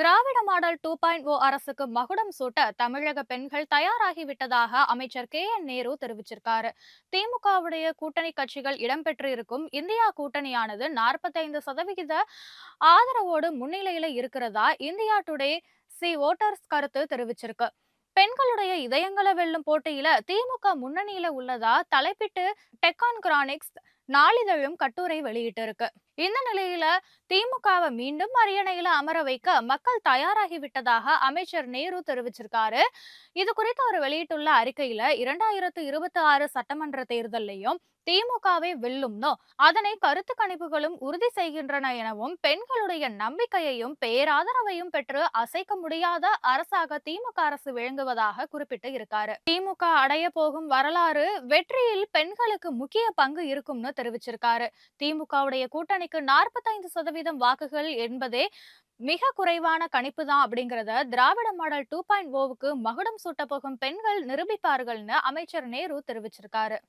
திராவிட model 2.0 அரசுக்கு மகுடம் சூட்ட தமிழக பெண்கள் தயாராகிவிட்டதாக அமைச்சர் கே.என். நேரு தெரிவிச்சிருக்காரு. திமுகவுடைய கூட்டணி கட்சிகள் இடம்பெற்றிருக்கும் இந்தியா கூட்டணியானது 45% ஆதரவோடு முன்னிலையில இருக்கிறதா இந்தியா டுடே சி ஓட்டர்ஸ் கருத்து தெரிவிச்சிருக்கு. பெண்களுடைய இதயங்களை வெல்லும் போட்டியில திமுக முன்னணியில உள்ளதா தலைப்பிட்டு டெக்கான் கிரானிக்ஸ் நாளிதழும் கட்டுரை வெளியிட்டு இருக்கு. இந்த நிலையில திமுகவை மீண்டும் அரியணையில அமர வைக்க மக்கள் தயாராகி விட்டதாக அமைச்சர் நேரு தெரிவிச்சிருக்காரு. இது குறித்து அவர் வெளியிட்டுள்ள அறிக்கையில 2026 சட்டமன்ற தேர்தலையும் திமுகவே வெல்லும்னோ அதனை கருத்து கணிப்புகளும் உறுதி செய்கின்றன எனவும் பெண்களுடைய நம்பிக்கையையும் பேராதரவையும் பெற்று அசைக்க முடியாத அரசாக திமுக அரசு விளங்குவதாக குறிப்பிட்டு இருக்காரு. திமுக அடைய போகும் வரலாறு வெற்றியில் பெண்களுக்கு முக்கிய பங்கு இருக்கும்னு தெரிவிச்சிருக்காரு. திமுகவுடைய கூட்டணிக்கு 45% வாக்குகள் என்பதே மிக குறைவான கணிப்பு தான் அப்படிங்கிறத திராவிட மாடல் 2.0க்கு மகுடம் சூட்ட போகும் பெண்கள் நிரூபிப்பார்கள்னு அமைச்சர் நேரு தெரிவிச்சிருக்காரு.